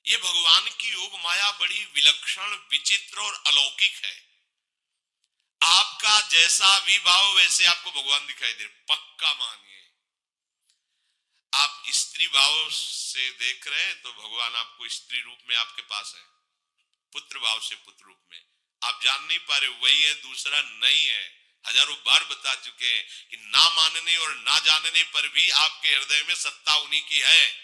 ये भगवान की योग माया बड़ी विलक्षण, विचित्र और अलौकिक है। आपका जैसा भी भाव वैसे आपको भगवान दिखाई दे, पक्का मानिए। आप स्त्री भाव से देख रहे हैं तो भगवान आपको स्त्री रूप में आपके पास है, पुत्र भाव से पुत्र रूप में आप जान नहीं पा रहे, वही है, दूसरा नहीं है। हजारों बार बता चुके हैं कि ना मानने और ना जानने पर भी आपके हृदय में सत्ता उन्हीं की है।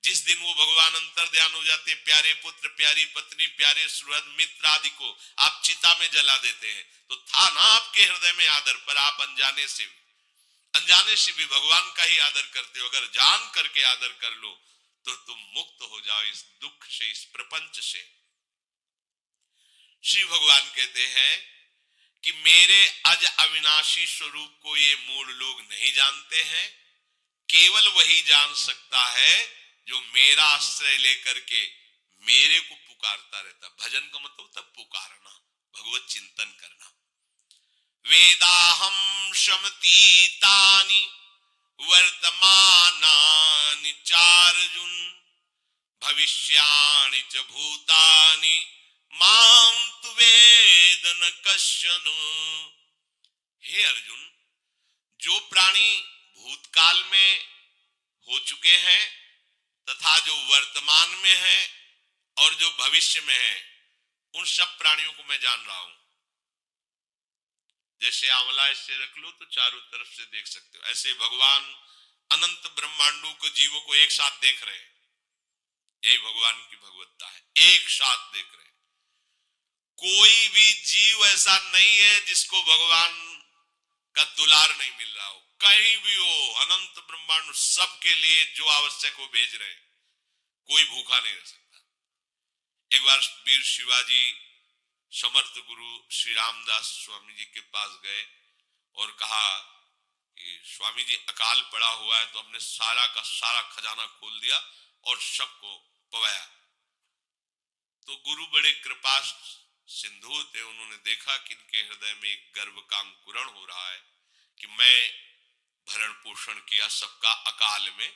जिस दिन वो भगवान अंतर ध्यान हो जाते, प्यारे पुत्र, प्यारी पत्नी, प्यारे सुहृद मित्र आदि को आप चिता में जला देते हैं, तो था ना आपके हृदय में आदर, पर आप अनजाने से भी भगवान का ही आदर करते हो। अगर जान करके आदर कर लो तो तुम मुक्त हो जाओ इस दुख से, इस प्रपंच से। श्री भगवान कहते हैं कि मेरे अज अविनाशी स्वरूप को ये मूढ़ लोग नहीं जानते हैं, केवल वही जान सकता है जो मेरा आश्रय लेकर के मेरे को पुकारता रहता। भजन का मतलब तब पुकारना, भगवत चिंतन करना। वेदाहम शमतीतानि वर्तमानानि चार्जुन भविष्याणि च भूतानि माम तु वेद न कश्चन। हे अर्जुन, जो प्राणी भूतकाल में हो चुके हैं तथा जो वर्तमान में है और जो भविष्य में है, उन सब प्राणियों को मैं जान रहा हूं। जैसे आंवला ऐसे रख लो तो चारों तरफ से देख सकते हो, ऐसे भगवान अनंत ब्रह्मांडों को, जीवों को एक साथ देख रहे हैं। यही भगवान की भगवत्ता है, एक साथ देख रहे हैं। कोई भी जीव ऐसा नहीं है जिसको भगवान का दुलार नहीं मिल रहा हो, कहीं भी हो, अनंत ब्रह्मांड सबके लिए जो आवश्यक हो भेज रहे हैं, कोई भूखा नहीं रह सकता। एक बार वीर शिवाजी समर्थ गुरु श्री रामदास स्वामी जी के पास गए और कहा कि स्वामी जी अकाल पड़ा हुआ है, तो हमने सारा का सारा खजाना खोल दिया और सबको पवाया। तो गुरु बड़े कृपा सिंधु थे, उन्होंने देखा कि इनके हृदय में एक गर्व का अंकुरण हो रहा है कि मैं भरण पोषण किया सबका अकाल में।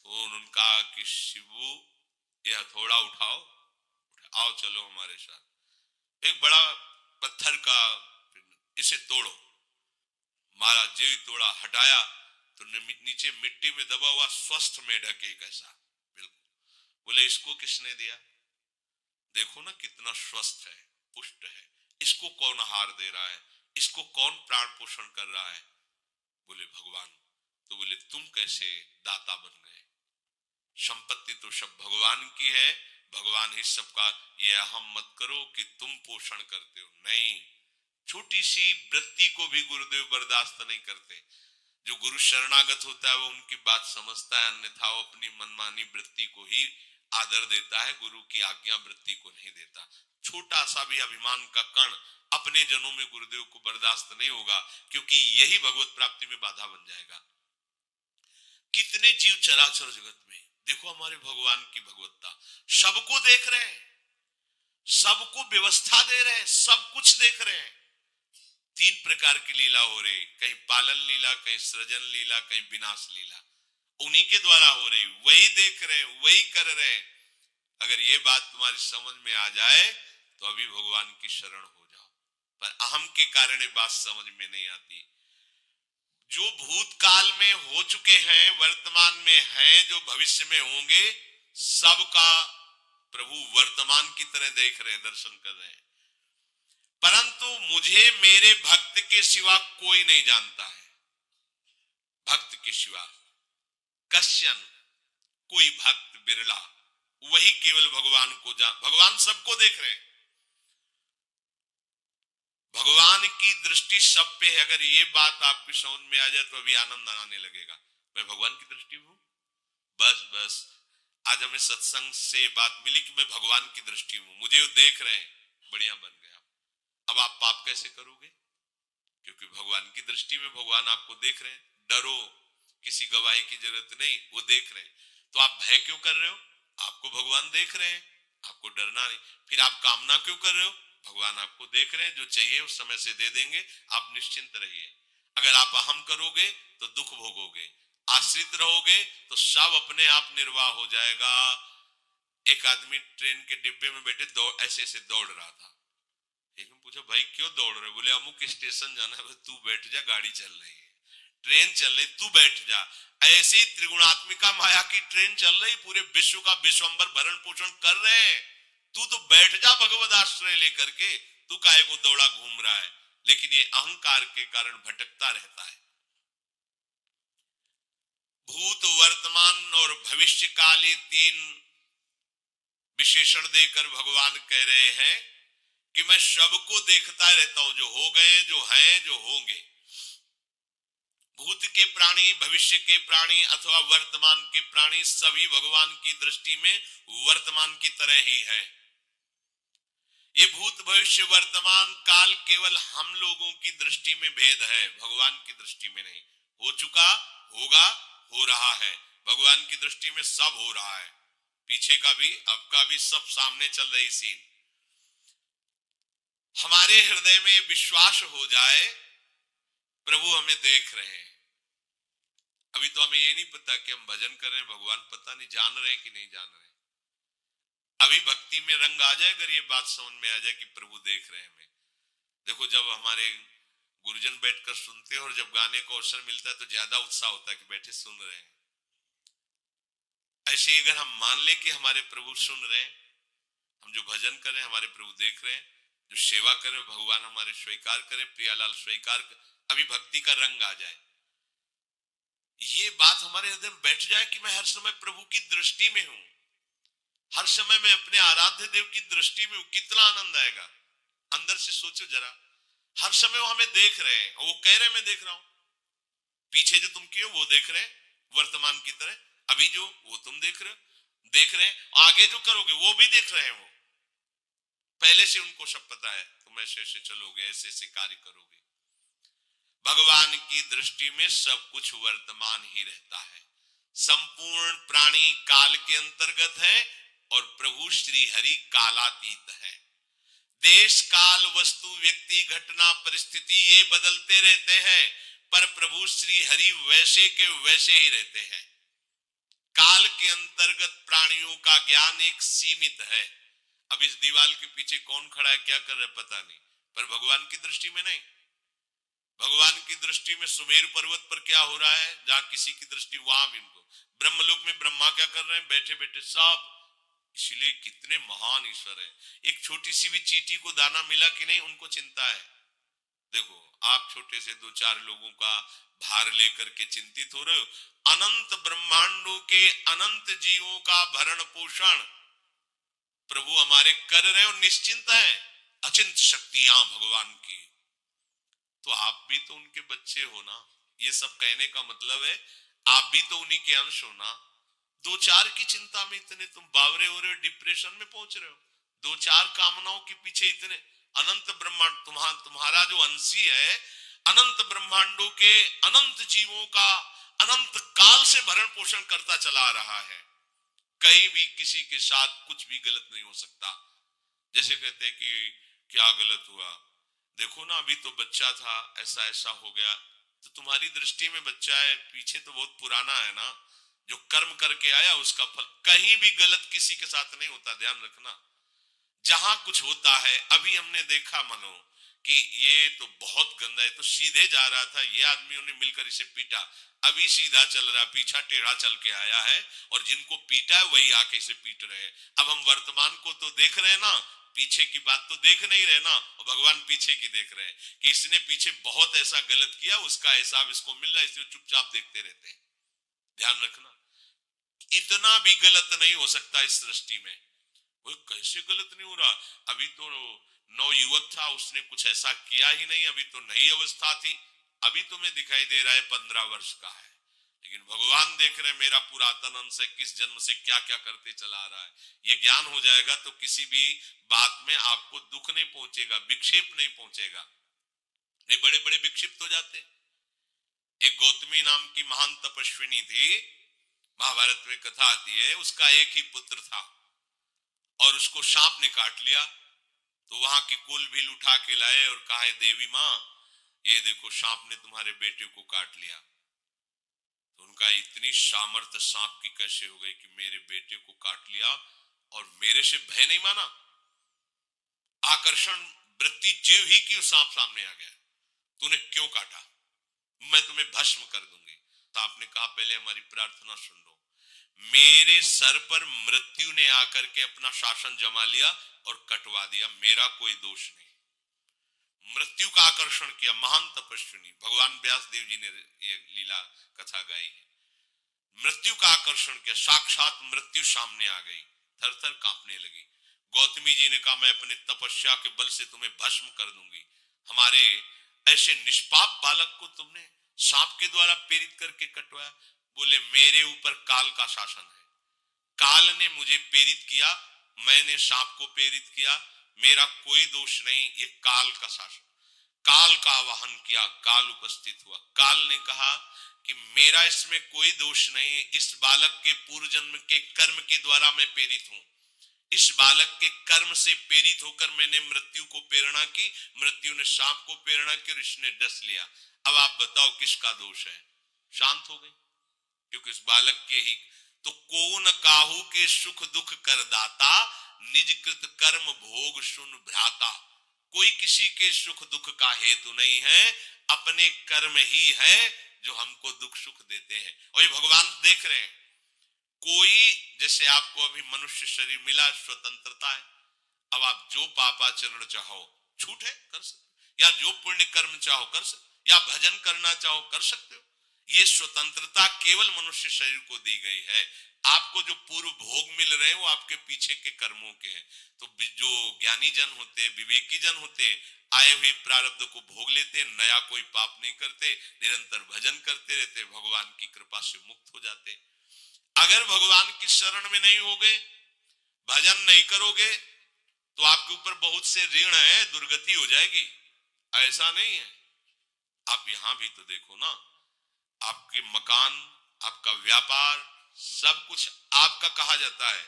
उन्होंने कहा कि शिवू यह हथौड़ा उठाओ, आओ चलो हमारे साथ। एक बड़ा पत्थर का, इसे तोड़ो। महाराज जी तोड़ा, हटाया तो नीचे मिट्टी में दबा हुआ स्वस्थ मेढक एक ऐसा, बिल्कुल। बोले इसको किसने दिया? देखो ना कितना स्वस्थ है, पुष्ट है, इसको कौन आहार दे रहा है, इसको कौन प्राण पोषण कर रहा है? बोले भगवान। तो बोले तुम कैसे दाता बन गए? संपत्ति तो सब भगवान की है, भगवान ही सबका, ये अहम मत करो कि तुम पोषण करते हो, नहीं। छोटी सी वृत्ति को भी गुरुदेव बर्दाश्त नहीं करते। जो गुरु शरणागत होता है वो उनकी बात समझता है, अन्यथा वो अपनी मनमानी वृत्ति को ही आदर देता है, गुरु की आज्ञा वृत्ति को नहीं देता। छोटा सा भी अभिमान का कण अपने जनों में गुरुदेव को बर्दाश्त नहीं होगा, क्योंकि यही भगवत प्राप्ति में बाधा बन जाएगा। कितने जीव चराचर जगत में, देखो हमारे भगवान की भगवत्ता, सबको देख रहे हैं, सबको व्यवस्था दे रहे हैं, सब कुछ देख रहे हैं। तीन प्रकार की लीला हो रही, कहीं पालन लीला, कहीं सृजन लीला, कहीं विनाश लीला, उन्हीं के द्वारा हो रही, वही देख रहे हैं, वही कर रहे हैं। अगर ये बात तुम्हारी समझ में आ जाए तो अभी भगवान की शरण हो जाओ, पर अहम के कारण ये बात समझ में नहीं आती। जो भूतकाल में हो चुके हैं, वर्तमान में हैं, जो भविष्य में होंगे, सबका प्रभु वर्तमान की तरह देख रहे हैं, दर्शन कर रहे हैं। परंतु मुझे मेरे भक्त के सिवा कोई नहीं जानता है। भक्त के सिवा कश्यन, कोई भक्त बिरला, वही केवल भगवान को भगवान सबको देख रहे हैं, भगवान की दृष्टि सब पे है। अगर ये बात आपकी समझ में आ जाए तो अभी आनंद आने लगेगा। मैं भगवान की दृष्टि में हूं, बस बस। आज हमें सत्संग से बात मिली कि मैं भगवान की दृष्टि में हूं, मुझे वो देख रहे हैं, बढ़िया बन गया। अब आप पाप कैसे करोगे? क्योंकि भगवान की दृष्टि में भगवान आपको देख रहे हैं। डरो, किसी गवाही की जरूरत नहीं, वो देख रहे हैं। तो आप भय क्यों कर रहे हो? आपको भगवान देख रहे हैं, आपको डरना नहीं। फिर आप कामना क्यों कर रहे हो? भगवान आपको देख रहे हैं, जो चाहिए उस समय से दे देंगे, आप निश्चिंत रहिए। अगर आप अहम करोगे तो दुख भोगोगे, आश्रित रहोगे तो सब अपने आप निर्वाह हो जाएगा। एक आदमी ट्रेन के डिब्बे में बैठे ऐसे ऐसे दौड़ रहा था। एक ने पूछा भाई क्यों दौड़ रहे? बोले अमुक स्टेशन जाना है। तू बैठ जा, गाड़ी चल रही है, ट्रेन चल रही, तू बैठ जा। ऐसे ही त्रिगुणात्मिका माया की ट्रेन चल रही, पूरे विश्व का विश्वंबर भरण पोषण कर रहे हैं, तू तो बैठ जा भगवद आश्रय लेकर के, तू काहे को दौड़ा घूम रहा है? लेकिन ये अहंकार के कारण भटकता रहता है। भूत, वर्तमान और भविष्य काल, ये तीन विशेषण देकर भगवान कह रहे हैं कि मैं सबको देखता रहता हूं, जो हो गए, जो हैं, जो होंगे। भूत के प्राणी, भविष्य के प्राणी अथवा वर्तमान के प्राणी सभी भगवान की दृष्टि में वर्तमान की तरह ही है। ये भूत, भविष्य, वर्तमान काल केवल हम लोगों की दृष्टि में भेद है, भगवान की दृष्टि में नहीं। हो चुका, होगा, हो रहा है, भगवान की दृष्टि में सब हो रहा है, पीछे का भी, अब का भी, सब सामने चल रही सीन। हमारे हृदय में विश्वास हो जाए प्रभु हमें देख रहे हैं। अभी तो हमें ये नहीं पता कि हम भजन कर रहे हैं, भगवान पता नहीं जान रहे हैं कि नहीं जान रहे। अभी भक्ति में रंग आ जाए, अगर ये बात समझ में आ जाए कि प्रभु देख रहे हैं हमें। देखो जब हमारे गुरुजन बैठकर सुनते हैं और जब गाने को अवसर मिलता है तो ज्यादा उत्साह होता है कि बैठे सुन रहे हैं। ऐसे अगर हम मान ले कि हमारे प्रभु सुन रहे हैं, हम जो भजन कर रहे हैं हमारे प्रभु देख रहे हैं, जो सेवा कर रहे हैं भगवान हमारे स्वीकार करें, प्रियालाल स्वीकार कर, अभी भक्ति का रंग आ जाए, ये बात हमारे हृदय में बैठ जाए कि मैं हर समय प्रभु की दृष्टि में हूं, हर समय मैं अपने आराध्य देव की दृष्टि में हूं, कितना आनंद आएगा। अंदर से सोचो जरा, हर समय वो हमें देख रहे हैं, वो कह रहे हैं मैं देख रहा हूं, पीछे जो तुम किए वो देख रहे हैं वर्तमान की तरह, अभी जो वो तुम देख रहे हो, देख रहे हैं, आगे जो करोगे वो भी देख रहे हैं। वो पहले से उनको सब पता है, तुम ऐसे ऐसे चलोगे, ऐसे ऐसे कार्य करोगे। भगवान की दृष्टि में सब कुछ वर्तमान ही रहता है। संपूर्ण प्राणी काल के अंतर्गत है और प्रभु श्री हरि कालातीत है। देश काल वस्तु व्यक्ति घटना परिस्थिति ये बदलते रहते हैं, पर प्रभु श्री हरि वैसे के वैसे ही रहते हैं। काल के अंतर्गत प्राणियों का ज्ञान एक सीमित है। अब इस दीवार के पीछे कौन खड़ा है, क्या कर रहा है पता नहीं, पर भगवान की दृष्टि में नहीं। भगवान की दृष्टि में सुमेरु पर्वत पर क्या हो रहा है, जहां किसी की दृष्टि, वहां भी उनको, ब्रह्मलोक में ब्रह्मा क्या कर रहे हैं, बैठे बैठे सब। इसलिए कितने महान ईश्वर है। एक छोटी सी भी चींटी को दाना मिला कि नहीं, उनको चिंता है। देखो आप छोटे से दो चार लोगों का भार लेकर के चिंतित हो रहे हो, अनंत ब्रह्मांडों के अनंत जीवों का भरण पोषण प्रभु हमारे कर रहे हैं और निश्चिंत है। अचिंत शक्तियां भगवान की, तो आप भी तो उनके बच्चे हो ना। ये सब कहने का मतलब है आप भी तो उन्हीं के अंश हो ना। दो चार की चिंता में इतने तुम बावरे हो रहे हो, डिप्रेशन में पहुंच रहे हो, दो चार कामनाओं के पीछे इतने। अनंत ब्रह्मांड तुम्हारा जो अंशी है, अनंत ब्रह्मांडों के अनंत जीवों का अनंत काल से भरण पोषण करता चला आ रहा है। कहीं भी किसी के साथ कुछ भी गलत नहीं हो सकता। जैसे कहते कि क्या गलत हुआ, देखो ना अभी तो बच्चा था, ऐसा ऐसा हो गया, तो तुम्हारी दृष्टि में बच्चा है, पीछे तो बहुत पुराना है ना, जो कर्म करके आया उसका फल। कहीं भी गलत किसी के साथ नहीं होता, ध्यान रखना। जहां कुछ होता है, अभी हमने देखा मनो कि ये तो बहुत गंदा है, तो सीधे जा रहा था, ये आदमियों ने मिलकर इसे पीटा, अभी सीधा चल रहा, पीछा टेढ़ा चल के आया है, और जिनको पीटा है वही आके इसे पीट रहे हैं। अब हम वर्तमान को तो देख रहे हैं ना, पीछे की बात तो देख नहीं रहे ना, और भगवान पीछे की देख रहे हैं कि इसने पीछे बहुत ऐसा गलत किया, उसका हिसाब इसको मिल रहा है, इसलिए चुपचाप देखते रहते हैं। ध्यान रखना, इतना भी गलत नहीं हो सकता इस सृष्टि में। वो कैसे गलत नहीं हो रहा, अभी तो नौ युवक था, उसने कुछ ऐसा किया ही नहीं, अभी तो नई अवस्था थी, अभी तुम्हें दिखाई दे रहा है 15 वर्ष का है, लेकिन भगवान देख रहे मेरा पुरातन अंश है, किस जन्म से क्या क्या करते चला आ रहा है। ये ज्ञान हो जाएगा तो किसी भी बात में आपको दुख नहीं पहुंचेगा, विक्षेप नहीं पहुंचेगा। ये बड़े बड़े विक्षिप्त हो जाते। एक गौतमी नाम की महान तपस्विनी थी, महाभारत में कथा आती है, उसका एक ही पुत्र था और उसको सांप ने काट लिया। तो वहां की कुल भील उठा के लाए और कहा देवी मां, ये देखो सांप ने तुम्हारे बेटे को काट लिया। तो उनका इतनी सामर्थ्य सांप की कैसे हो गई कि मेरे बेटे को काट लिया, और मेरे से भय नहीं माना। आकर्षण वृत्ति जीव ही की सांप सामने आ गया, तूने क्यों काटा, मैं तुम्हें भस्म कर दूंगी। तो आपने कहा पहले हमारी प्रार्थना सुन लो। मेरे सर पर मृत्यु ने आकर के अपना शासन जमा लिया और कटवा दिया, मेरा कोई दोष नहीं। मृत्यु का आकर्षण किया, महान तपस्विनी भगवान व्यास देव जी ने ये लीला कथा गाई है। मृत्यु का आकर्षण किया, साक्षात मृत्यु सामने आ गई, थर थर कांपने लगी। गौतमी जी ने कहा मैं अपने तपस्या के बल से तुम्हें भस्म कर दूंगी। हमारे ऐसे निष्पाप बालक को तुमने सांप के द्वारा प्रेरित करके कटवाया। बोले मेरे ऊपर काल का शासन है, काल ने मुझे प्रेरित किया, मैंने सांप को प्रेरित किया, मेरा कोई दोष नहीं, ये काल का शासन। काल का आवाहन किया, काल उपस्थित हुआ। काल ने कहा कि मेरा इसमें कोई दोष नहीं, इस बालक के पूर्व जन्म के कर्म के द्वारा मैं प्रेरित हूं। इस बालक के कर्म से प्रेरित होकर मैंने मृत्यु को प्रेरणा की, मृत्यु ने सांप को प्रेरणा की और इसने डस लिया। अब आप बताओ किसका दोष है? शांत हो गई, क्योंकि इस बालक के ही तो कौन काहू के सुख दुख कर दाता, निज कृत कर्म भोग सुन भ्राता। कोई किसी के सुख दुख का हेतु नहीं है, अपने कर्म ही है जो हमको दुख सुख देते हैं। और ये भगवान देख रहे हैं। कोई जैसे आपको अभी मनुष्य शरीर मिला, स्वतंत्रता है, अब आप जो पापाचरण चाहो छूट है कर सकते, या जो पुण्य कर्म चाहो कर सकते, या भजन करना चाहो कर सकते हो। ये स्वतंत्रता केवल मनुष्य शरीर को दी गई है। आपको जो पूर्व भोग मिल रहे हैं वो आपके पीछे के कर्मों के हैं। तो जो ज्ञानी जन होते, विवेकी जन होते, आए हुए प्रारब्ध को भोग लेते, नया कोई पाप नहीं करते, निरंतर भजन करते रहते, भगवान की कृपा से मुक्त हो जाते। अगर भगवान की शरण में नहीं होगे, भजन नहीं करोगे, तो आपके ऊपर बहुत से ऋण है, दुर्गति हो जाएगी। ऐसा नहीं है। आप यहां भी तो देखो ना, आपके मकान, आपका व्यापार, सब कुछ आपका कहा जाता है,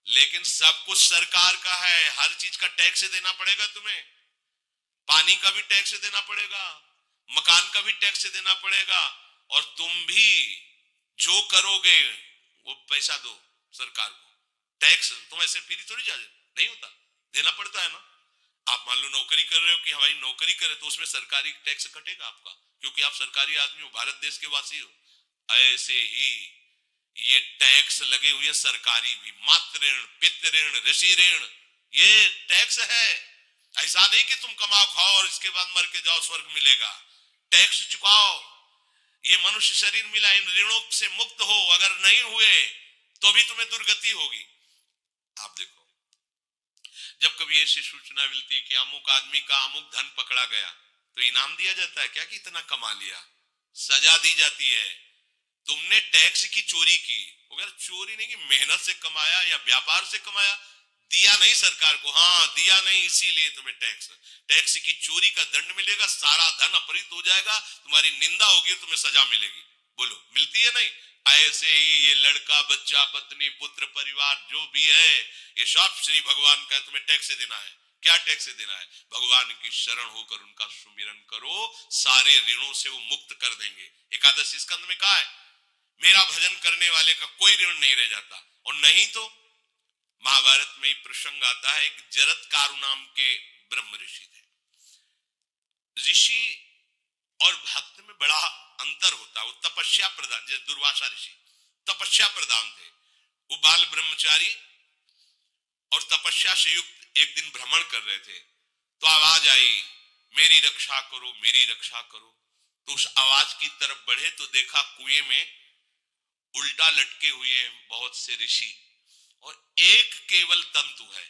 लेकिन सब कुछ सरकार का है। हर चीज का टैक्स देना पड़ेगा तुम्हें, पानी का भी टैक्स देना पड़ेगा, मकान का भी टैक्स देना पड़ेगा, और तुम भी जो करोगे वो पैसा दो सरकार को। टैक्स तुम ऐसे फ्री थोड़ी जा नहीं होता, देना पड़ता है ना। आप मान लो नौकरी कर रहे हो कि हमारी नौकरी करे, तो उसमें सरकारी टैक्स कटेगा आपका, क्योंकि आप सरकारी आदमी हो, भारत देश के वासी हो। ऐसे ही ये टैक्स लगे हुए सरकारी भी, मातृ ऋण, पितृ ऋण, ऋषि ऋण, ये टैक्स है। ऐसा नहीं कि तुम कमाओ खाओ और इसके बाद मर के जाओ स्वर्ग मिलेगा। टैक्स चुकाओ। ये मनुष्य शरीर मिला, इन ऋणों से मुक्त हो। अगर नहीं हुए तो भी तुम्हें दुर्गति होगी। आप देखो, जब कभी ऐसी सूचना मिलती कि अमुक आदमी का अमुक धन पकड़ा गया, तो इनाम दिया जाता है क्या कि इतना कमा लिया? सजा दी जाती है। तुमने टैक्स की चोरी की, अगर चोरी नहीं की, मेहनत से कमाया या व्यापार से कमाया, दिया नहीं सरकार को, हाँ दिया नहीं, इसीलिए तुम्हें टैक्स की चोरी का दंड मिलेगा, सारा धन अपहृत हो जाएगा, तुम्हारी निंदा होगी, तुम्हें सजा मिलेगी। बोलो मिलती है नहीं? ऐसे ही ये लड़का, बच्चा, पत्नी, पुत्र, परिवार जो भी है, ये सब श्री भगवान का तुम्हें टैक्स देना है। क्या टैक्स देना है? भगवान की शरण होकर उनका सुमिरन करो, सारे ऋणों से वो मुक्त कर देंगे। एकादशी स्कंद में कहा है, मेरा भजन करने वाले का कोई ऋण नहीं रह जाता। और नहीं तो महाभारत में ही प्रसंग आता है, एक जरत्कारु नाम के ब्रह्म ऋषि थे। ऋषि और भक्त में बड़ा अंतर होता है। वो तपस्या प्रधान, जैसे दुर्वासा ऋषि तपस्या प्रधान थे, वो बाल ब्रह्मचारी और तपस्या से युक्त एक दिन भ्रमण कर रहे थे, तो आवाज आई, मेरी रक्षा करो, मेरी रक्षा करो। तो उस आवाज की तरफ बढ़े तो देखा कुएं में उल्टा लटके हुए बहुत से ऋषि, और एक केवल तंतु है,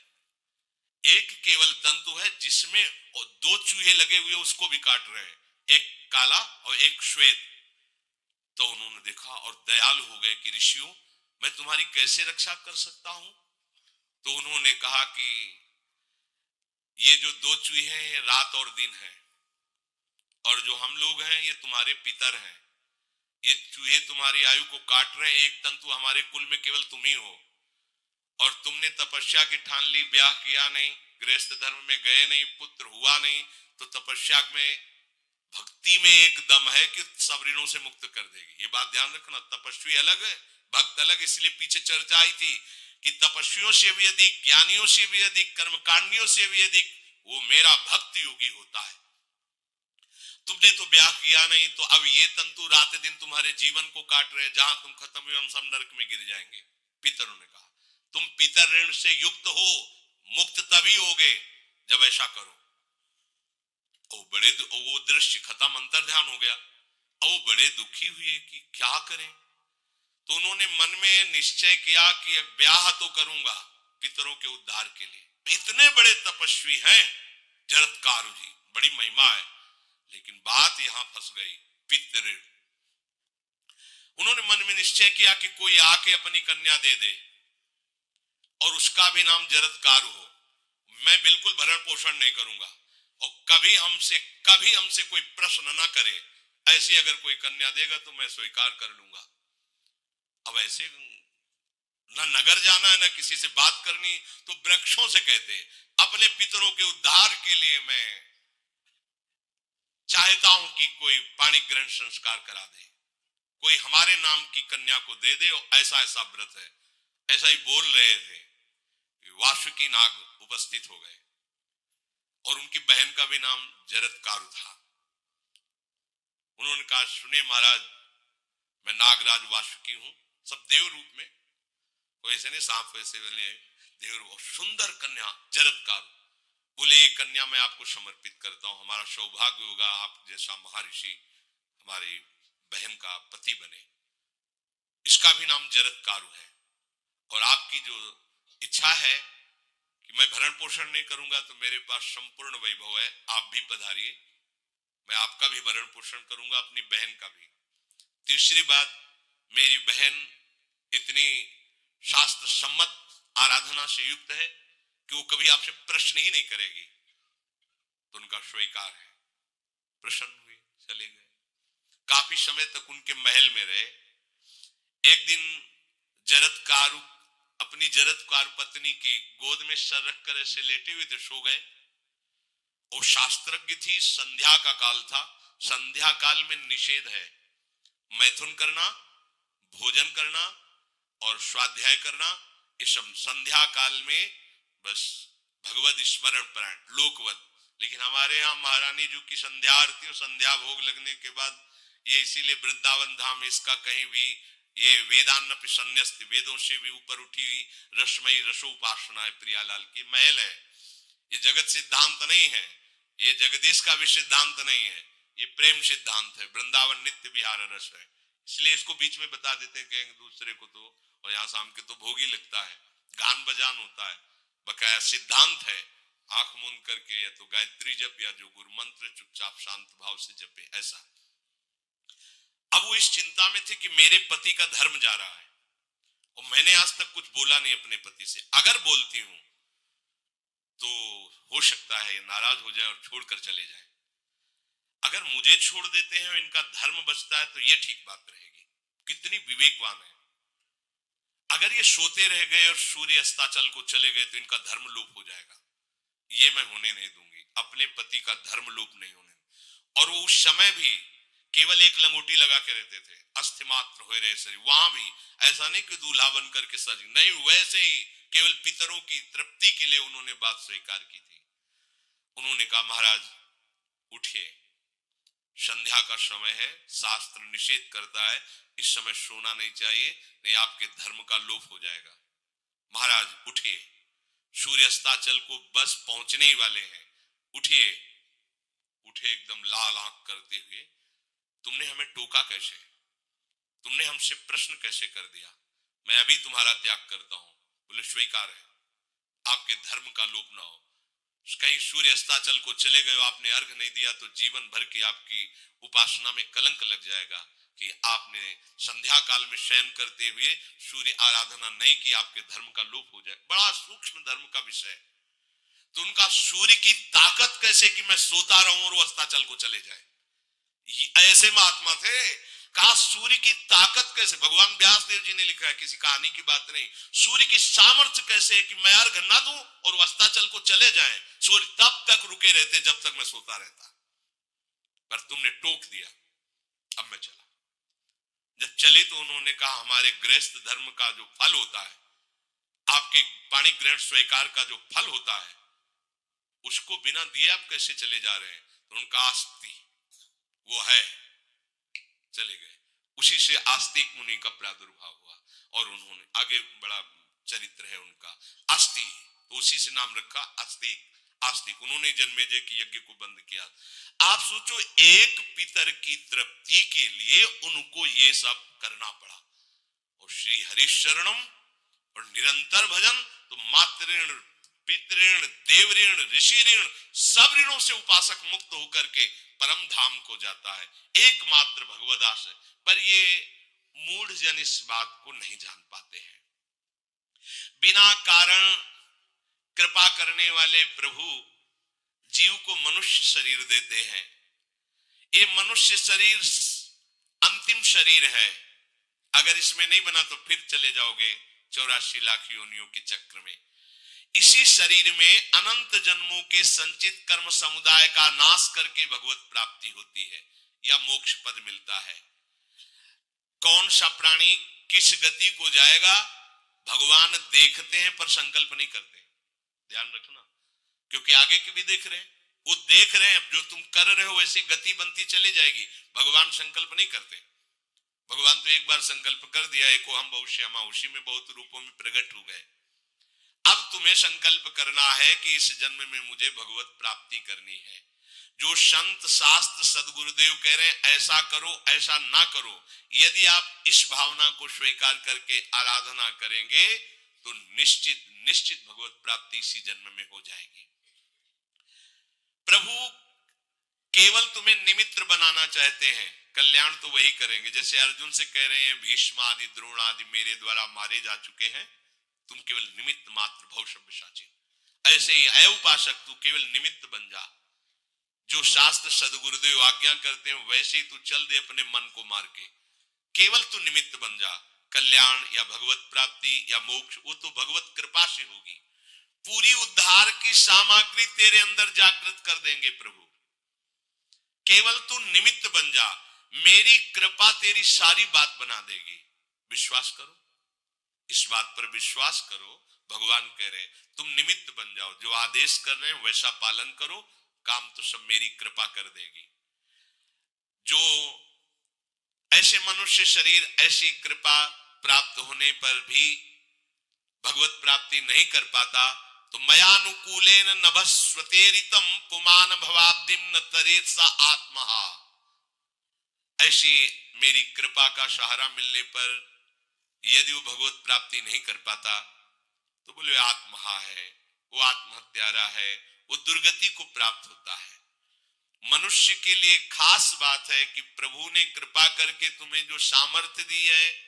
एक केवल तंतु है जिसमें दो चूहे लगे हुए, उसको भी काट रहे हैं, एक काला और एक श्वेत। तो उन्होंने देखा और दयालु हो गए कि ऋषियों, मैं तुम्हारी कैसे रक्षा कर सकता हूं? तो उन्होंने कहा कि ये जो दो चूहे हैं रात और दिन है, और जो हम लोग हैं ये तुम्हारे पितर हैं। ये चूहे तुम्हारी आयु को काट रहे हैं, एक तंतु हमारे कुल में केवल तुम ही हो, और तुमने तपस्या की ठान ली, ब्याह किया नहीं, गृहस्थ धर्म में गए नहीं, पुत्र हुआ नहीं, तो तपस्या में, भक्ति में एक दम है कि सब ऋणों से मुक्त कर देगी। ये बात ध्यान रखना, तपस्वी अलग है, भक्त अलग। इसलिए पीछे चर्चा आई थी, कि तपस्वियों से भी अधिक, ज्ञानियों से भी अधिक, कर्मकांडियों से भी अधिक वो मेरा भक्त योगी होता है। तुमने तो ब्याह किया नहीं, तो अब ये तंतु रात दिन तुम्हारे जीवन को काट रहे, जहां तुम खत्म हुए हम सब नरक में गिर जाएंगे। पितरों ने कहा तुम पितर ऋण से युक्त हो, मुक्त तभी होगे जब ऐसा करो। वो दृश्य खत्म, अंतर ध्यान हो गया। वो बड़े दुखी हुए कि क्या करें, तो उन्होंने मन में निश्चय किया कि ब्याह तो करूंगा पितरों के उद्धार के लिए। इतने बड़े तपस्वी हैं जरत्कारु जी, बड़ी महिमा है, लेकिन बात यहां फंस गई, पितृ। उन्होंने मन में निश्चय किया कि कोई आके अपनी कन्या दे दे और उसका भी नाम जरत्कारु हो, मैं बिल्कुल भरण पोषण नहीं करूंगा और कभी हमसे कोई प्रश्न ना करे, ऐसी अगर कोई कन्या देगा तो मैं स्वीकार कर लूंगा। अब ऐसे ना नगर जाना है ना किसी से बात करनी, तो वृक्षों से कहते अपने पितरों के उद्धार के लिए मैं चाहता हूं कि कोई पाणी ग्रहण संस्कार करा दे, कोई हमारे नाम की कन्या को दे दे, और ऐसा ऐसा व्रत है। ऐसा ही बोल रहे थे, वासुकी नाग उपस्थित हो गए और उनकी बहन का भी नाम जरत्कारु था। उन्होंने कहा सुनिए महाराज, मैं नागराज वासुकी हूं, सब देव रूप में, कोई ऐसे नहीं सांप वैसे वाले देव रूप, सुंदर कन्या जरत्कारु। बोले एक कन्या मैं आपको समर्पित करता हूं, हमारा सौभाग्य होगा आप जैसा महर्षि हमारी बहन का पति बने। इसका भी नाम जरत्कारु है, और आपकी जो इच्छा है कि मैं भरण पोषण नहीं करूंगा तो मेरे पास संपूर्ण वैभव है, आप भी पधारिए, मैं आपका भी भरण पोषण करूंगा, अपनी बहन का भी। तीसरी बात, मेरी बहन इतनी शास्त्र सम्मत आराधना से युक्त है कि वो कभी आपसे प्रश्न ही नहीं करेगी, तो उनका स्वीकार है। प्रसन्न हुए, चले गए। काफी समय तक उनके महल में रहे। एक दिन जरत्कारु अपनी जरत्कारु पत्नी की गोद में सर रख कर ऐसे लेटे हुए थे, सो गए। वो शास्त्रज्ञ थी, संध्या का काल था, संध्या काल में निषेध है मैथुन करना, भोजन करना और स्वाध्याय करना, ये सब संध्या काल में बस भगवत स्मरण प्राण लोकवत। लेकिन हमारे यहाँ महारानी जी की संध्या आरती और संध्या भोग लगने के बाद ये इसीलिए वृंदावन धाम इसका कहीं भी ये वेदान्न संन्यस्त, वेदों से भी ऊपर उठी हुई रसमयी रसोपासना है, प्रियालाल की महल है। ये जगत सिद्धांत नहीं है, ये जगदीश का भी सिद्धांत नहीं है, ये प्रेम सिद्धांत है। वृंदावन नित्य विहार रस है, इसलिए इसको बीच में बता देते हैं कहेंगे दूसरे को तो, और यहाँ शाम के तो भोग ही लगता है, गान बजान होता है, बकाया सिद्धांत है। आंख मूंद करके या तो गायत्री जप या जो गुरु मंत्र चुपचाप शांत भाव से जपे, ऐसा। अब वो इस चिंता में थे कि मेरे पति का धर्म जा रहा है और मैंने आज तक कुछ बोला नहीं अपने पति से, अगर बोलती हूं तो हो सकता है ये नाराज हो जाए और छोड़कर चले जाए। अगर मुझे छोड़ देते हैं और इनका धर्म बचता है तो ये ठीक बात रहेगी। कितनी विवेकवान है। अगर ये सोते रह गए और सूर्य अस्ताचल को चले गए तो इनका धर्म लोप हो जाएगा, ये मैं होने नहीं दूंगी, अपने पति का धर्म लोप नहीं होने। और वो उस समय भी केवल एक लंगोटी लगा के रहते थे, अस्थि मात्र हो रहे शरीर, वहां भी ऐसा नहीं कि दूल्हा बन करके सज, नहीं, वैसे ही केवल पितरों की तृप्ति के लिए उन्होंने बात स्वीकार की थी। उन्होंने कहा महाराज उठिए, संध्या का समय है, शास्त्र निषेध करता है इस समय सोना नहीं चाहिए, नहीं आपके धर्म का लोप हो जाएगा। महाराज उठिए, सूर्य अस्ताचल को बस पहुंचने ही वाले हैं, उठिए। उठे एकदम लाल आंख करते हुए, तुमने हमें टोका कैसे, तुमने हमसे प्रश्न कैसे कर दिया, मैं अभी तुम्हारा त्याग करता हूं। बोले स्वीकार है, आपके धर्म का लोप ना हो। कहीं सूर्य अस्ताचल को चले गए, आपने अर्घ नहीं दिया तो जीवन भर की आपकी उपासना में कलंक लग जाएगा कि आपने संध्या काल में शयन करते हुए सूर्य आराधना नहीं की, आपके धर्म का लोप हो जाए। बड़ा सूक्ष्म धर्म का विषय। तो उनका सूर्य की ताकत कैसे कि मैं सोता रहूं और वो अस्ताचल को चले जाए, ऐसे महात्मा थे। कहा सूर्य की ताकत कैसे, भगवान व्यास देव जी ने लिखा है, किसी कहानी की बात नहीं। सूर्य की सामर्थ्य कैसे है कि मैं अर्घ ना दूं और अस्ताचल को चले जाए, सूर्य तब तक रुके रहते जब तक मैं सोता रहता, पर तुमने टोक दिया, अब मैं चला। जब चले तो उन्होंने कहा हमारे गृहस्थ धर्म का जो फल होता है, आपके पाणी ग्रहण स्वीकार का जो फल होता है उसको बिना दिए आप कैसे चले जा रहे हैं? तो उनका आस्ति वो है, चले गए। उसी से आस्तिक मुनि का प्रादुर्भाव हुआ और उन्होंने आगे बड़ा चरित्र है उनका, आस्ति, तो उसी से नाम रखा आस्तिक। आस्तिक उन्होंने जन्मेजय की यज्ञ को बंद किया। आप सोचो, एक पितर की तृप्ति के लिए उनको ये सब करना पड़ा। और श्री हरिशरणम और निरंतर भजन, तो मातृण, पितृण, देवऋण, ऋषि ऋण, सब ऋणों से उपासक मुक्त होकर के परम धाम को जाता है, एकमात्र भगवदास है। पर ये मूढ़ जन इस बात को नहीं जान पाते हैं। बिना कारण कृपा करने वाले प्रभु जीव को मनुष्य शरीर देते हैं। ये मनुष्य शरीर अंतिम शरीर है, अगर इसमें नहीं बना तो फिर चले जाओगे 84 लाख योनियों के चक्र में। इसी शरीर में अनंत जन्मों के संचित कर्म समुदाय का नाश करके भगवत प्राप्ति होती है या मोक्ष पद मिलता है। कौन सा प्राणी किस गति को जाएगा भगवान देखते हैं पर संकल्प नहीं करते, ध्यान रखना, क्योंकि आगे की भी देख रहे हैं। वो देख रहे हैं जो तुम कर रहे हो वैसी गति बनती चली जाएगी, भगवान संकल्प नहीं करते। भगवान तो एक बार संकल्प कर दिया, एको हम भविष्यमा, उसी में बहुत रूपों में प्रकट हो गए। अब तुम्हें संकल्प करना है कि इस जन्म में मुझे भगवत प्राप्ति करनी है। जो संत शास्त्र सदगुरुदेव कह रहे हैं ऐसा करो ऐसा ना करो, यदि आप इस भावना को स्वीकार करके आराधना करेंगे तो निश्चित निश्चित भगवत प्राप्ति इसी जन्म में हो जाएगी। प्रभु केवल तुम्हें निमित्त बनाना चाहते हैं, कल्याण तो वही करेंगे। जैसे अर्जुन से कह रहे हैं भीष्म आदि द्रोण आदि मेरे द्वारा मारे जा चुके हैं, तुम केवल निमित्त मात्र भव सव्यसाची। ऐसे ही अय उपासक तू केवल निमित्त बन जा, जो शास्त्र सदगुरुदेव आज्ञा करते हैं वैसे ही तू चल दे अपने मन को मार के, केवल तू निमित्त बन जा। कल्याण या भगवत प्राप्ति या मोक्ष वो तो भगवत कृपा से होगी। पूरी उद्धार की सामग्री तेरे अंदर जागृत कर देंगे प्रभु, केवल तू निमित्त बन जा, मेरी कृपा तेरी सारी बात बना देगी। विश्वास करो, इस बात पर विश्वास करो। भगवान कह रहे तुम निमित्त बन जाओ, जो आदेश कर रहे हैं वैसा पालन करो, काम तो सब मेरी कृपा कर देगी। जो ऐसे मनुष्य शरीर ऐसी कृपा प्राप्त होने पर भी भगवत प्राप्ति नहीं कर पाता, तो मयानुकूलेन नभस्वतेरितम पुमान भवाब्धिम न तरेत सा आत्मा। ऐसी मेरी कृपा का सहारा मिलने पर यदि वो भगवत प्राप्ति नहीं कर पाता तो बोले आत्महा है, वो आत्महत्यारा है, वो दुर्गति को प्राप्त होता है। मनुष्य के लिए खास बात है कि प्रभु ने कृपा करके तुम्हें जो सामर्थ्य दी है,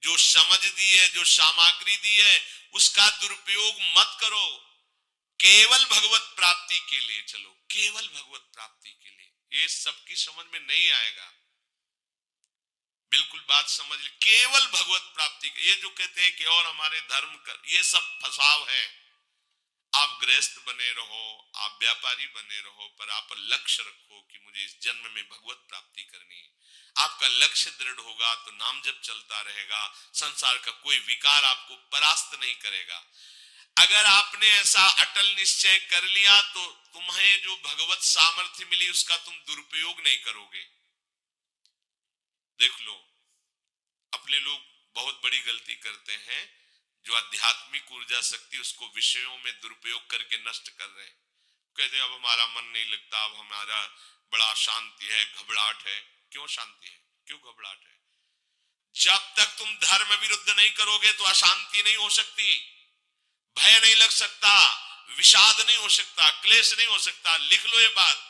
जो समझ दी है, जो सामग्री दी है, उसका दुरुपयोग मत करो। केवल भगवत प्राप्ति के लिए चलो, केवल भगवत प्राप्ति के लिए। ये सबकी समझ में नहीं आएगा, बिल्कुल बात समझ ले, केवल भगवत प्राप्ति के। ये जो कहते हैं कि और हमारे धर्म कर, ये सब फसाव है। आप गृहस्थ बने रहो, आप व्यापारी बने रहो, पर आप लक्ष्य रखो कि मुझे इस जन्म में भगवत प्राप्ति करनी है। आपका लक्ष्य दृढ़ होगा तो नाम जप चलता रहेगा, संसार का कोई विकार आपको परास्त नहीं करेगा। अगर आपने ऐसा अटल निश्चय कर लिया तो तुम्हें जो भगवत सामर्थ्य मिली उसका तुम दुरुपयोग नहीं करोगे। देख लो, अपने लोग बहुत बड़ी गलती करते हैं, जो आध्यात्मिक ऊर्जा शक्ति उसको विषयों में दुरुपयोग करके नष्ट कर रहे हैं। कहते हैं अब हमारा मन नहीं लगता, अब हमारा बड़ा शांति है, घबराहट है। क्यों शांति है, क्यों घबराहट है? जब तक तुम धर्म विरुद्ध नहीं करोगे तो अशांति नहीं हो सकती, भय नहीं लग सकता, विषाद नहीं हो सकता, क्लेश नहीं हो सकता। लिख लो ये बात,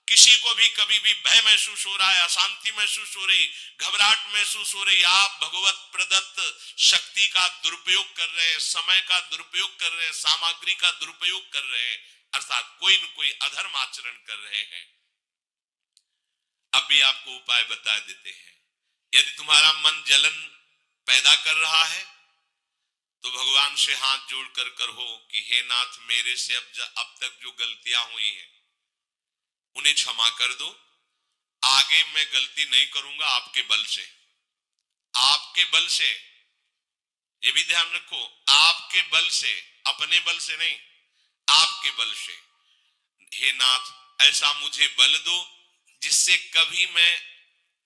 किसी को भी कभी भी भय महसूस हो रहा है, अशांति महसूस हो रही, घबराहट महसूस हो रही, आप भगवत प्रदत्त शक्ति का दुरुपयोग कर रहे हैं, समय का दुरुपयोग कर रहे हैं, सामग्री का दुरुपयोग कर रहे हैं, अर्थात कोई न कोई अधर्म आचरण कर रहे हैं। अभी आपको उपाय बता देते हैं। यदि तुम्हारा मन जलन पैदा कर रहा है तो भगवान से हाथ जोड़कर कहो कि हे नाथ, मेरे से अब तक जो गलतियां हुई हैं उन्हें क्षमा कर दो, आगे मैं गलती नहीं करूंगा आपके बल से, आपके बल से। ये भी ध्यान रखो, आपके बल से, अपने बल से नहीं, आपके बल से। हे नाथ ऐसा मुझे बल दो जिससे कभी मैं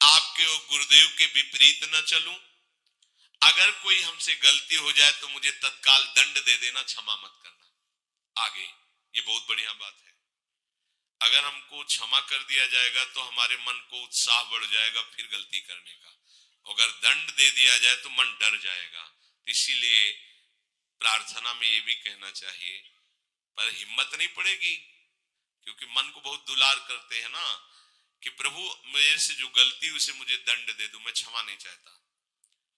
आपके और गुरुदेव के विपरीत न चलूं। अगर कोई हमसे गलती हो जाए तो मुझे तत्काल दंड दे देना, क्षमा मत करना। आगे ये बहुत बढ़िया बात है। अगर हमको क्षमा कर दिया जाएगा तो हमारे मन को उत्साह बढ़ जाएगा फिर गलती करने का। अगर दंड दे दिया जाए तो मन डर जाएगा। इसीलिए प्रार्थना में ये भी कहना चाहिए, पर हिम्मत नहीं पड़ेगी क्योंकि मन को बहुत दुलार करते हैं ना, कि प्रभु मेरे से जो गलती हुई उसे मुझे दंड दे दो, मैं क्षमा नहीं चाहता।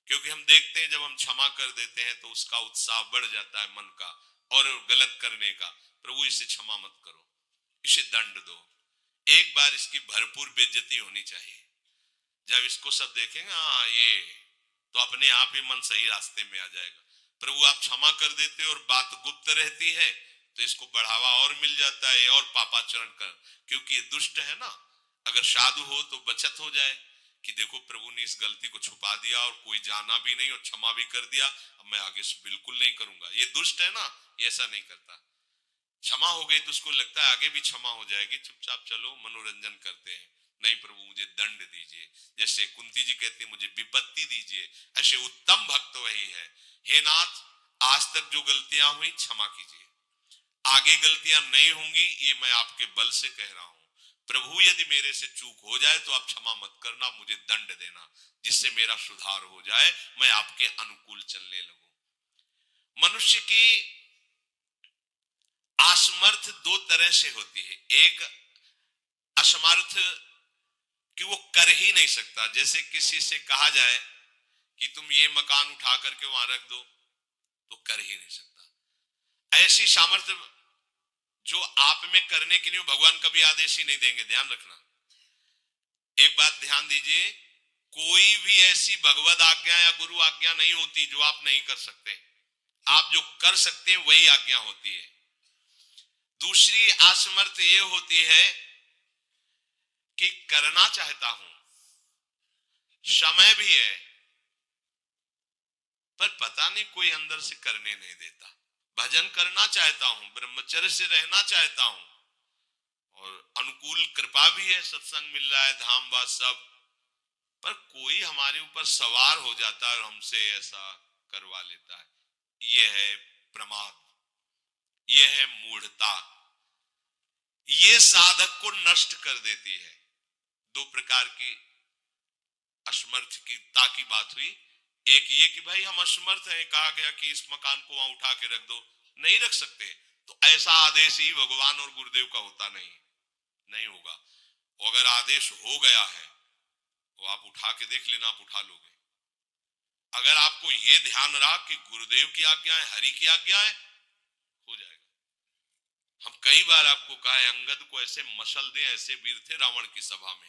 क्योंकि हम देखते हैं जब हम क्षमा कर देते हैं तो उसका उत्साह बढ़ जाता है मन का और गलत करने का। प्रभु इसे क्षमा मत करो, इसे दंड दो। एक बार इसकी भरपूर बेइज्जती होनी चाहिए। जब इसको सब देखेंगे हाँ ये, तो अपने आप ही मन सही रास्ते में आ जाएगा। प्रभु आप क्षमा कर देते और बात गुप्त रहती है तो इसको बढ़ावा और मिल जाता है और पापाचरण कर, क्योंकि ये दुष्ट है ना। अगर साधु हो तो बचत हो जाए कि देखो प्रभु ने इस गलती को छुपा दिया और कोई जाना भी नहीं और क्षमा भी कर दिया, अब मैं आगे से बिल्कुल नहीं करूंगा। ये दुष्ट है ना, ये ऐसा नहीं करता। क्षमा हो गई तो उसको लगता है आगे भी क्षमा हो जाएगी, चुपचाप चलो मनोरंजन करते हैं। नहीं प्रभु मुझे दंड दीजिए, जैसे कुंती जी कहती है मुझे विपत्ति दीजिए, ऐसे उत्तम भक्त वही है। हे नाथ आज तक जो गलतियां हुई क्षमा कीजिए, आगे गलतियां नहीं होंगी, ये मैं आपके बल से कह रहा हूं। प्रभु यदि मेरे से चूक हो जाए तो आप क्षमा मत करना, मुझे दंड देना जिससे मेरा सुधार हो जाए, मैं आपके अनुकूल चलने लगूं। मनुष्य की असमर्थ दो तरह से होती है। एक असमर्थ कि वो कर ही नहीं सकता, जैसे किसी से कहा जाए कि तुम ये मकान उठा करके वहां रख दो तो कर ही नहीं सकता। ऐसी सामर्थ्य जो आप में करने के लिए भगवान कभी आदेश ही नहीं देंगे, ध्यान रखना। एक बात ध्यान दीजिए, कोई भी ऐसी भगवत आज्ञा या गुरु आज्ञा नहीं होती जो आप नहीं कर सकते। आप जो कर सकते हैं वही आज्ञा होती है। दूसरी असमर्थ ये होती है कि करना चाहता हूं, समय भी है, पर पता नहीं कोई अंदर से करने नहीं देता। भजन करना चाहता हूं, ब्रह्मचर्य से रहना चाहता हूं और अनुकूल कृपा भी है, सत्संग मिल रहा है, धाम बात सब, पर कोई हमारे ऊपर सवार हो जाता है और हमसे ऐसा करवा लेता है। यह है प्रमाद, यह है मूढ़ता, ये साधक को नष्ट कर देती है। दो प्रकार की असमर्थता की बात हुई। एक ये कि भाई हम असमर्थ हैं, कहा गया कि इस मकान को वहां उठा के रख दो, नहीं रख सकते, तो ऐसा आदेश ही भगवान और गुरुदेव का होता नहीं होगा। अगर आदेश हो गया है तो आप उठा के देख लेना, आप उठा लोगे। अगर आपको ये ध्यान रहा कि गुरुदेव की आज्ञा है, हरि की आज्ञा है, हो जाएगा। हम कई बार आपको कहा है, अंगद को ऐसे मसल दें, ऐसे वीर थे रावण की सभा में,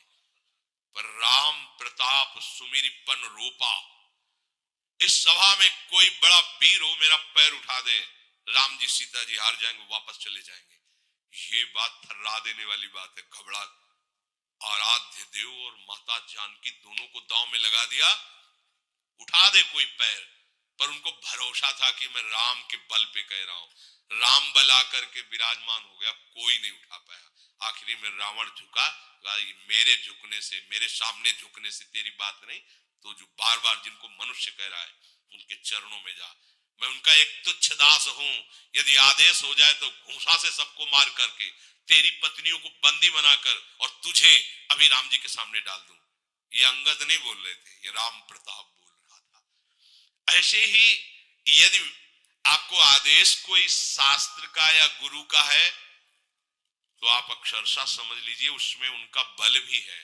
पर राम प्रताप सुमिरपन रोपा। इस सभा में कोई बड़ा वीर हो, मेरा पैर उठा दे, राम जी सीता जी हार जाएंगे, वापस चले जाएंगे। ये बात थर्रा देने वाली बात है। घबरा आराध्य देव और माता जानकी दोनों को दांव में लगा दिया, उठा दे कोई पैर, पर उनको भरोसा था कि मैं राम के बल पे कह रहा हूं। राम बल आकर के विराजमान हो गया, कोई नहीं उठा पाया। आखिरी में रावण झुका, मेरे झुकने से, मेरे सामने झुकने से तेरी बात नहीं, तो जो बार बार जिनको मनुष्य कह रहा है उनके चरणों में जा, मैं उनका एक तुच्छ दास हूं। यदि आदेश हो जाए तो घूंसा से सबको मार करके तेरी पत्नियों को बंदी बनाकर और तुझे अभी राम जी के सामने डाल दूं। ये अंगद नहीं बोल रहे थे, ये राम प्रताप बोल रहा था। ऐसे ही यदि आपको आदेश कोई शास्त्र का या गुरु का है तो आप अक्षरशः समझ लीजिए उसमें उनका बल भी है,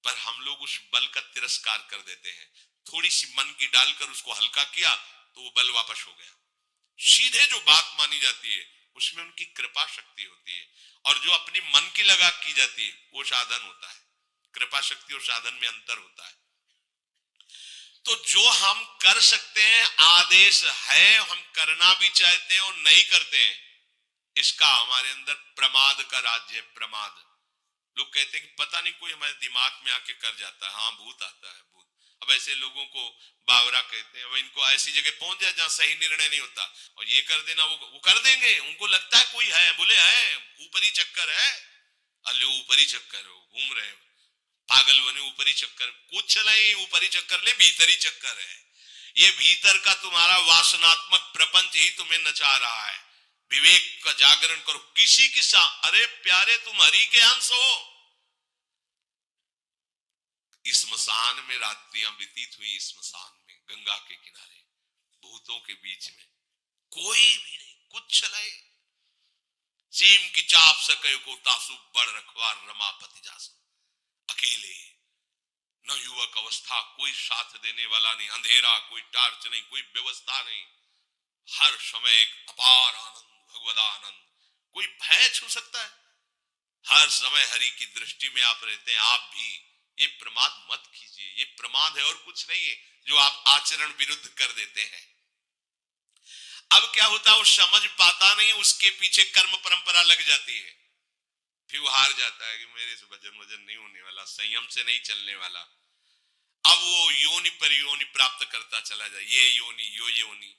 पर हम लोग उस बल का तिरस्कार कर देते हैं। थोड़ी सी मन की डालकर उसको हल्का किया तो वो बल वापस हो गया। सीधे जो बात मानी जाती है उसमें उनकी कृपा शक्ति होती है, और जो अपनी मन की लगा की जाती है वो साधन होता है। कृपा शक्ति और साधन में अंतर होता है। तो जो हम कर सकते हैं, आदेश है, हम करना भी चाहते हैं और नहीं करते हैं, इसका हमारे अंदर प्रमाद का राज्य है। प्रमाद। लोग कहते हैं कि पता नहीं कोई हमारे दिमाग में आके कर जाता है। हाँ भूत आता है, भूत। अब ऐसे लोगों को बावरा कहते हैं। अब इनको ऐसी जगह पहुंच जाए जहां सही निर्णय नहीं होता और ये कर देना, वो कर देंगे। उनको लगता है कोई है, बोले है ऊपरी चक्कर है, अल्ले ऊपरी चक्कर हो, घूम रहे हो पागल बने, ऊपरी चक्कर कुछ नहीं, ऊपरी चक्कर नहीं भीतरी चक्कर है। ये भीतर का तुम्हारा वासनात्मक प्रपंच ही तुम्हें नचा रहा है। विवेक का जागरण करो। किसी की अरे प्यारे तुम हरि के अंश हो। स्मशान में रात्रियां व्यतीत हुई, स्मशान में गंगा के किनारे भूतों के बीच में, कोई भी नहीं, कुछ नहीं। सीम की चाप सके को तासु बड़ रखवार रमापति जासु, अकेले, न युवक अवस्था, कोई साथ देने वाला नहीं, अंधेरा, कोई टार्च नहीं, कोई व्यवस्था नहीं, हर समय एक अपार आनंद, भगवदानंद। कोई भय छू सकता है? हर समय हरि की दृष्टि में आप रहते हैं। आप भी ये प्रमाद मत कीजिए, ये प्रमाद है और कुछ नहीं है जो आप आचरण विरुद्ध कर देते हैं। अब क्या होता है, वो समझ पाता नहीं, उसके पीछे कर्म परंपरा लग जाती है, फिर वो हार जाता है कि मेरे से भजन वजन नहीं होने वाला, संयम से नहीं चलने वाला। अब वो योनि पर योनि प्राप्त करता चला जाए, ये योनि यो योनि।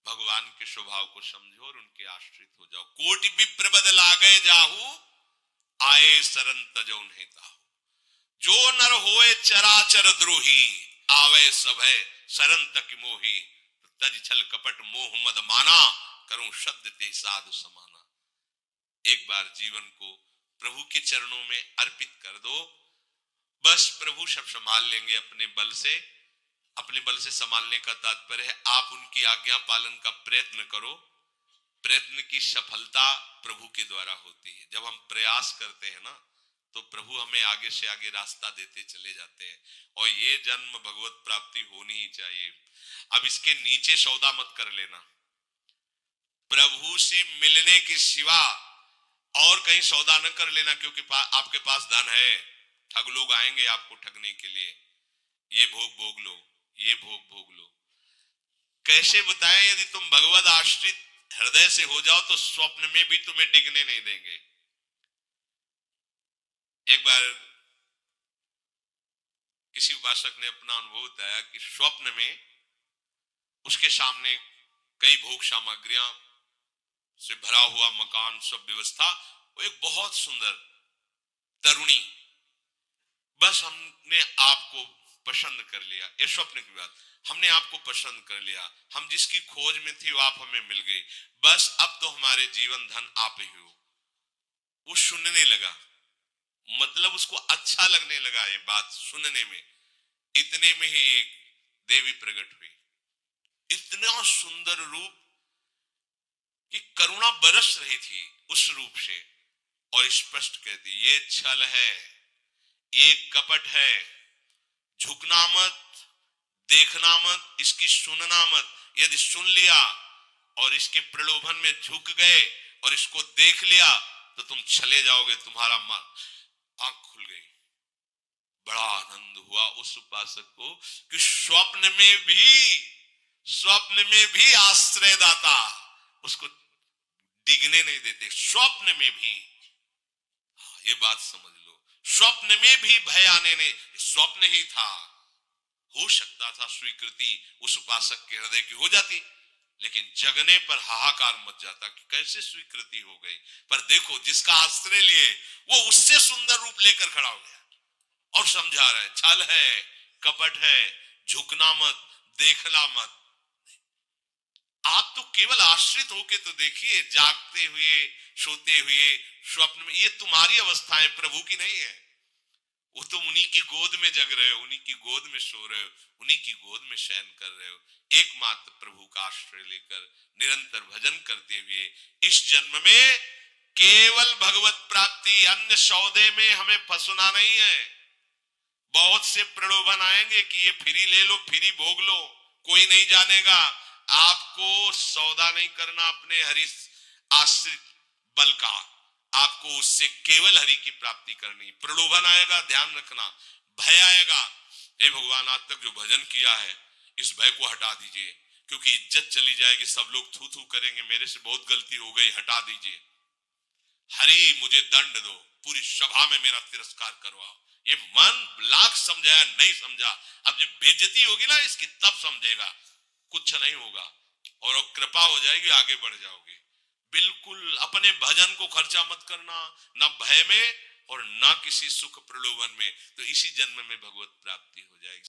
भगवान के स्वभाव को समझो और उनके आश्रित हो जाओ। कोटि विप्र बदल आ गए जाहू, आए शरण तजो नेता। जो नर होए चराचर द्रोही, आवे सभय शरण तक मोही। तज छल कपट मोह मद माना, करूं शब्द ते साधु समाना। एक बार जीवन को प्रभु के चरणों में अर्पित कर दो, बस प्रभु सब संभाल लेंगे अपने बल से। अपने बल से संभालने का तात्पर्य है आप उनकी आज्ञा पालन का प्रयत्न करो। प्रयत्न की सफलता प्रभु के द्वारा होती है। जब हम प्रयास करते हैं ना, तो प्रभु हमें आगे से आगे रास्ता देते चले जाते हैं। और ये जन्म भगवत प्राप्ति होनी ही चाहिए। अब इसके नीचे सौदा मत कर लेना। प्रभु से मिलने के सिवा और कहीं सौदा न कर लेना, क्योंकि आपके पास धन है। ठग लोग आएंगे आपको ठगने के लिए, ये भोग भोग लो, ये भोग भोग लो। कैसे बताएं, यदि तुम भगवत आश्रित हृदय से हो जाओ तो स्वप्न में भी तुम्हें डिगने नहीं देंगे। एक बार किसी उपासक ने अपना अनुभव बताया कि स्वप्न में उसके सामने कई भोग सामग्रियां से भरा हुआ मकान, सब व्यवस्था, वो एक बहुत सुंदर तरुणी, बस हमने आपको पसंद कर लिया। ये स्वप्न की बात, हमने आपको पसंद कर लिया, हम जिसकी खोज में थी वो आप हमें मिल गई, बस अब तो हमारे जीवन धन आप ही हो। वो सुनने लगा, मतलब उसको अच्छा लगने लगा ये बात सुनने में। इतने में ही एक देवी प्रकट हुई, इतना सुंदर रूप कि करुणा बरस रही थी उस रूप से, और स्पष्ट कहती ये छल है, ये कपट है, झुकना मत, देखना मत, इसकी सुनना मत। यदि सुन लिया और इसके प्रलोभन में झुक गए और इसको देख लिया तो तुम चले जाओगे, तुम्हारा आंख खुल गई। बड़ा आनंद हुआ उस उपासक को कि स्वप्न में भी आश्रयदाता उसको डिगने नहीं देते। स्वप्न में भी, ये बात समझ लो, स्वप्न में भी भय आने नहीं, स्वप्न ही था। हो सकता था स्वीकृति उस उपासक के हृदय की हो जाती, लेकिन जगने पर हाहाकार मच जाता कि कैसे स्वीकृति हो गई। पर देखो, जिसका आश्रय लिए वो उससे सुंदर रूप लेकर खड़ा हो गया और समझा रहा है छल है, कपट है, झुकना मत, देखना मत। आप तो केवल आश्रित होके तो देखिए, जागते हुए, सोते हुए, स्वप्न में, ये तुम्हारी अवस्थाएं प्रभु की नहीं है। वो तुम उन्हीं की गोद में जग रहे हो, उन्हीं की गोद में सो रहे हो, उन्हीं की गोद में शयन कर रहे हो। एकमात्र प्रभु का आश्रय लेकर निरंतर भजन करते हुए इस जन्म में केवल भगवत प्राप्ति, अन्य सौदे में हमें फंसना नहीं है। बहुत से प्रलोभन आएंगे कि ये फ्री ले लो, फ्री भोग लो, कोई नहीं जानेगा। आपको सौदा नहीं करना अपने हरि आश्रित बल का, आपको उससे केवल हरि की प्राप्ति करनी। प्रलोभन आएगा, ध्यान रखना, भय आएगा, हे भगवान आज तक जो भजन किया है इस भय को हटा दीजिए, क्योंकि इज्जत चली जाएगी, सब लोग थू थू करेंगे, मेरे से बहुत गलती हो गई, हटा दीजिए। हरि मुझे दंड दो, पूरी सभा में मेरा तिरस्कार करवाओ, ये मन लाख समझाया नहीं समझा, अब जब बेइज्जती होगी ना इसकी तब समझेगा, कुछ नहीं होगा और कृपा हो जाएगी, आगे बढ़ जाओगे। बिल्कुल अपने भजन को खर्चा मत करना, ना भय में और ना किसी सुख प्रलोभन में, तो इसी जन्म में भगवत प्राप्ति हो जाएगी।